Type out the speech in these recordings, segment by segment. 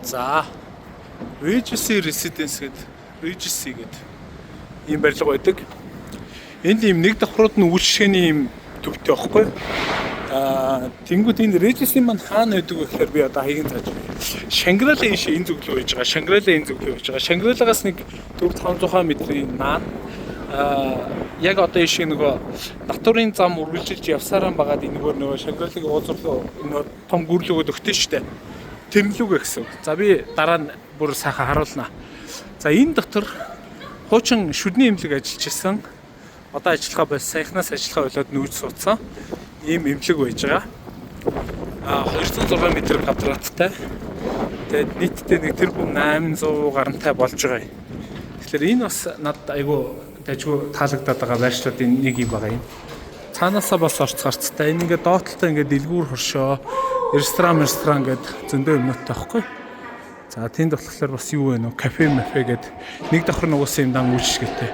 За Regency Residence гэдэг ийм барилга байдаг. Энд ийм нэг давхрууд нь үйлчлэгээний ийм төвтэй байхгүй. Тэнгүүд энэ Regency маань хаана байдаг вэ гэхээр би одоо хаягийн тааж Шангрила энэ зөвлөө байж байгаа. Шангрилагаас нэг 400-500 метрийн наан. Яг одоо ийш нөгөө натурын зам үргэлжилж явсараа багаад нөгөө Шангрилагийн уулзрал нөгөө том гүрлөгөд өгтөн штэ. Тэрнлүүгээ гэсэн. За би дараа нь бүр сайхан харуулнаа. За энэ дотор хуучин шүдний эмнэлэг ажиллаж исэн. Одоо ажиллагаа бол саяхнаас ажиллагаа болоод нүүж суудсан. Ийм эмнэлэг байж байгаа. 206 м квадраттай. Тэгээд нийтдээ нэг тэрбум 800 гарантай болж байгаа юм. Тэгэхээр энэ бас надад айгүй дайггүй таалагдаад байгаа байршлуудын нэг юм байгаа юм. Цаанаасаа бас орц гарцтай. Энэ ингээд доотлолтой ингээд дэлгүүр хоршоо, ресторан гэд зөндөө юмнуудтай байхгүй. За тэнд болохоор бас юу вэ нөө кафе гэд нэг давхар нугасан юм дан үйлчлэгээтэй.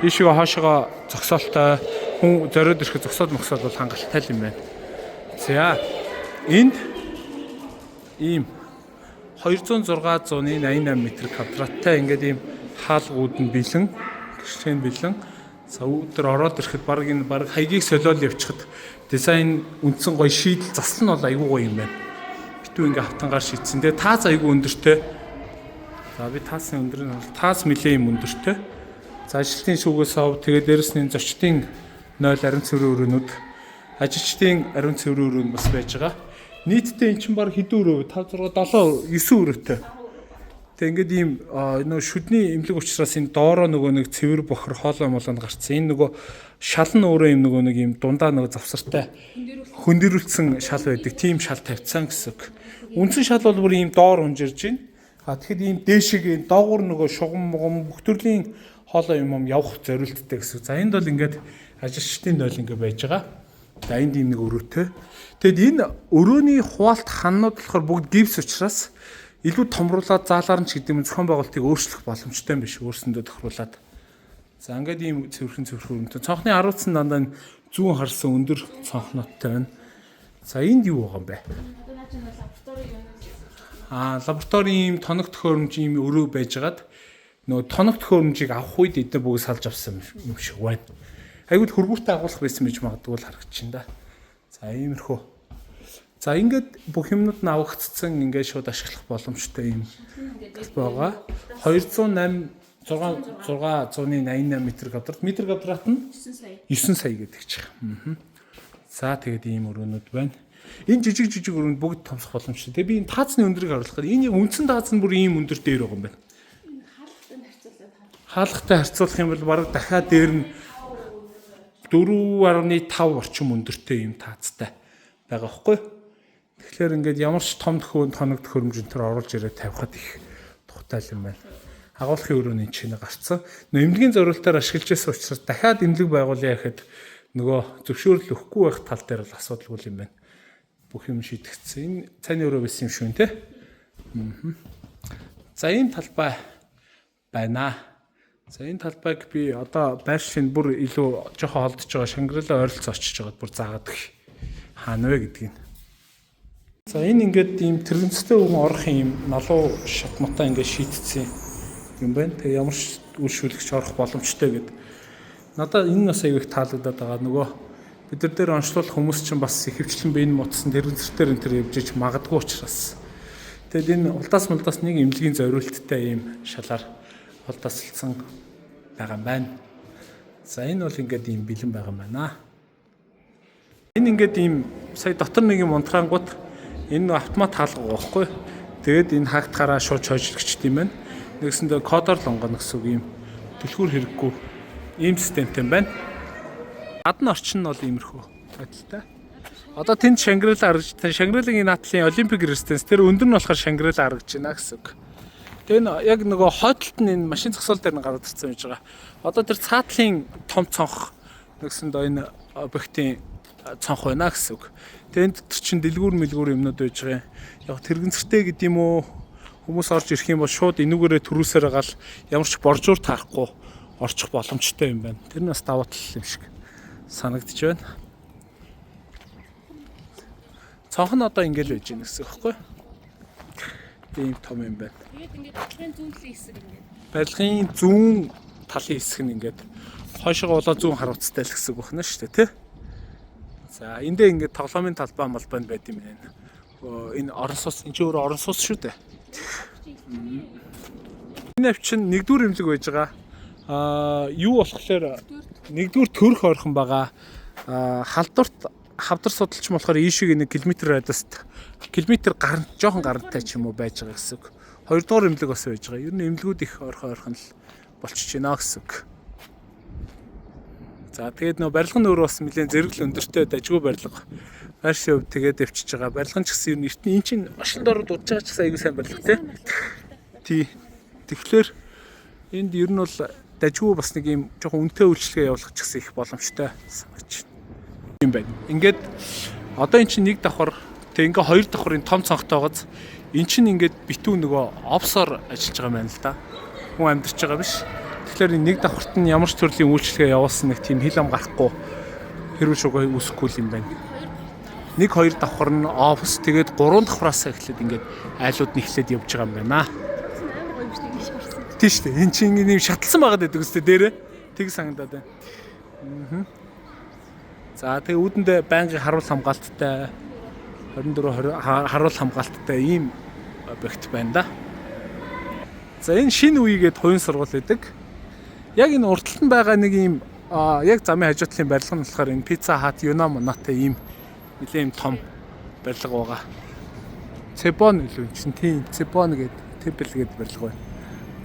Ийшээ хоошоо зогсоолтой хүн зориод ирэхэд зогсоод бол хангалттай юм байна. За энд ийм 206-188 м квадраттай ингээд ийм хаалгууд нь бэлэн, гэрчлэн бэлэн. За өдөр ороод ирэхэд баг хаягийг солиод явчихад дизайн үндсэн гоё шийдэл засал нь бол айгүй гоё юм байна. Битүү ингээ хавтангаар шийдсэн. Тэгээ таас айгүй өндөртэй. За би таасын өндөр нь бол таас нэлээ юм өндөртэй. За ажилтны шүүгээс ав тэгээ дээрэс нь зочдын 0 ариун цэврийн өрөөнүүд, ажилчдын ариун цэврийн өрөөн бас байж байгаа. Нийтдээ эн чинь баг хэдэн өрөө 5 6 7 9 өрөөтэй. Тэгээ ингээд ийм нөгөө шүдний эмнэлэг учраас энэ доороо нөгөө нэг цэвэр бохор хоолой молонд гарцсан. Энэ нөгөө шал нь өөрөө юм нөгөө нэг ийм дундаа нөгөө завсартай хөндөрүүлсэн шал байдаг. Тийм шал тавьцсан гэсэн. Үндсэн шал бол бүр ийм доор унжирж байна. Тэгэхэд ийм дээшээ доогуур нөгөө шугам бүх төрлийн хоолой юм явах зорилттой гэсэн. За энд бол ингээд ажилчдын 0 ингээд байж байгаа. За энд ийм нэг өрөөтэй. Тэгэд энэ өрөөний хуваалт ханнууд болохоор бүгд гипс учраас илүү томруулаад заалаар нь ч гэдэг юм зохион байгуулалтыг өөрчлөх боломжтой юм биш өөрсөндөө тохируулаад. За ингээд ийм цэвэрхэн өрнөтэй. Цонхны аруулсан дандаа зүүн харсан өндөр цонхноттой байна. За энд юу байгаа юм бэ? Лабораторийн ийм тоног төхөөрөмж ийм өрөө байжгаад нөгөө тоног төхөөрөмжийг авах үед эдгээр бүгд салж авсан юм шиг байна. Айгуул хөргүүртэй агуулах байсан гэж магадгүй л харагдчихна да. За иймэрхүү. За ингээд бүх юмнууд нь авагдцсан ингээд шууд ашиглах боломжтой юм байгаа. 208 688 м квадрат нь 9 сая гэдэг чинь. За тэгээд ийм өрөөнүүд байна. Энэ жижиг өрөөнд бүгд томсох боломжтой. Тэгээ би энэ таацны өндрийг харуулах гэдэг. Энэ үндсэн таац нь бүр ийм өндөр дээр байгаа юм байна. Хаалгатай харьцуулах юм бол бараг дахиад дээр нь 4.5 орчим өндөртэй ийм таацтай байгаа байхгүй. Тэгэхээр ингээд ямар ч том тоног төхөөрөмж энэ төр оруулж ирээд тавихад их тухтай юм байна. Агуулгын өрөөний чинь гарцсан. Эмнэлгийн зорилтоор ашиглаж байсан учраас дахиад эмнэлэг байгуулъя гэхэд нөгөө зөвшөөрөл өгөхгүй байх тал дээр бол асуудалгүй юм байна. Бүх юм шийдэгдсэн. Энэ цайны өрөө байсан юм шүү нэ. За энэ талбай байна. За энэ талбайг би одоо байршлын бүр илүү жоохон холдож байгаа Шангрила ойролцоо очиж байгаад бүр заагаад гэх хаана вэ гэдгийг. За энэ ингээд ийм тэрэгцтэй өвгөн орох юм налуу шатматаа ингээд шийтцсэн юм байна. Тэгээ ямар ч үл шүлгч орох боломжтой гэд. Надад энэ нас аяг их таалагдаад байгаа. Нөгөө бид нар дээр онцлуулах хүмүүс чинь бас ихэвчлэн бие мутсан тэрэгцээр энэ төр явж иж магадгүй учраас. Тэгэд энэ улдаас нэг эмнэлгийн зориулттай ийм шалаар холдосолцсон байгаа юм байна. За энэ бол ингээд ийм бэлэн байгаа юм байна. Энэ ингээд ийм сая дотор нэг юм унтраангууд энэ автомат хаалга байхгүй. Тэгээд энэ хаагтахаараа шууд чойжлогчд юм байна. Нэгсэндээ кодоор л онгоно гэсэн үг ийм түлхүүр хэрэггүй ийм системтэй байна. Гадны орчин нь бол иймэрхүү байдалтай. Одоо тэнд Шангрила харагдаж байна. Шангрилагийн наатлын Олимпик резиденс тэр өндөр нь болохоор Шангрила харагдаж байна гэсэн үг. Тэгээ яг нөгөө хойдолт нь энэ машин зогсоол дээр нь гараад ирсэн байж байгаа. Одоо тэр цаатлын том цонх нэгсэндээ энэ объектын цонх байна гэсэн үг. Тэнд чинь дэлгүүр юмнууд байж байгаа. Яг тэрэгцэртэй гэдэг юм уу? Хүмүүс орж ирэх юм бол шууд энүүгээрээ төрөөсөөр гал ямар ч боржуур таарахгүй орчих боломжтой юм байна. Тэр нь бас давуу тал юм шиг санагдаж байна. Цонх нь одоо ингээл байж гэнэ гэсэн үг байхгүй. ийм том юм байна. Тэгээд ингээд барилгын зүүн талын хэсэг ингээд. Барилгын зүүн талын хэсэг нь ингээд хойшоо болоо зүүн харуулцтай л хэсэг байна шүү дээ, тий. За эндээ ингээд тоглоомын талбай малбай байд юм байна. Энэ орон сууц энэ ч өөрөө орон сууц шүү дээ. Энэ авч чинь нэгдүгээр эмнэлэг байж байгаа. Юу болохоор нэгдүгээр төрх ойрхон байгаа. Халдварт хавдар судалч болохоор ийшээ 1 км радиуст километр гарна жоохон гарантай ч юм уу байж байгаа гэсэн үг. Хоёрдугаар эмнэлэг бас байж байгаа. Ер нь эмнэлгүүд их ойрхон л болчихж байна гэсэн үг. За тэгээд нөө барилга нь өөрөө бас нэлээд зэрэгл өндөртэй дажгүй барилга. Байршийн хувьд тэгээд өвчиж байгаа. Барилга нь ч гэсэн ер нь эртний эн чинь оршин дорд удаж байгаа ч гэсэн аягүй сайн барилга тий. Тэгэхээр энд ер нь бол дажгүй бас нэг юм жоохон үнэтэй үйлчлэгээ явуулах ч гэсэн их боломжтой санагч юм байна. Ингээд одоо эн чинь нэг давхар тэг ингээ хоёр давхрын том цонхтойгоц эн чинь ингээд битүү нөгөө офсоор ажиллаж байгаа юм байна л да. Хүн амьдарч байгаа биш. Тэгэхээр нэг давхарт нь ямар ч төрлийн үйлчлэгээ явуулсан нэг тийм хил ам гарахгүй хэрүүл шугай үүсэхгүй юм байна. Нэг хоёр давхар нь офс тэгээд гурван давхраас эхлээд ингээд айлууд нь эхлээд явж байгаа юм байна. Тийм шүү дээ. Эн чинь нэг шатлсан байгаад байдаг үстэй дээрээ. Тэг санагдаад байна. За тэгээ үүдэндээ байнгын харуул хамгаалттай 24 харуул хамгаалттай ийм объект байна да. За энэ шинэ үеигээд хувийн сургууль гэдэг. Яг энэ урталт нь байгаа нэг ийм яг замын хажуутлын барилга нь болохоор энэ Pizza Hut Юнамонатай ийм нэлээд том барилга байгаа. Цебон илүү чинь тийм Цебон гэдэг Темпл гэдэг барилга байна.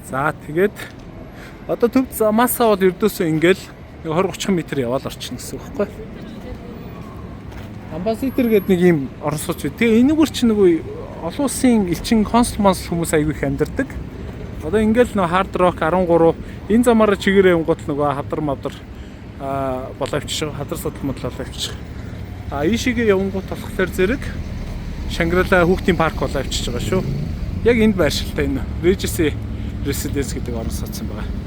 За тэгээд одоо төв замаасаа бол ердөөсөө ингээл 20-30 м яваал орчихно гэсэн үг байхгүй. Амбассадор гэдэг нэг ийм орон сууц. Тэгээ энэгээр чинь нөгөө олон улсын элчин консул хүмүүс аягүй их амьдардаг. Одоо ингээл нөө Hard Rock 13 энэ замаараа чигээрээ явгот нөгөө хавдар мавдар боловч хадар судал модлол авчих. Ийшээгээ явгот болохоор зэрэг Шангрила хүүхдийн парк болоо авчиж байгаа шүү. Яг энд байршилтай энэ Regency Residence гэдэг орон сууц юм байна.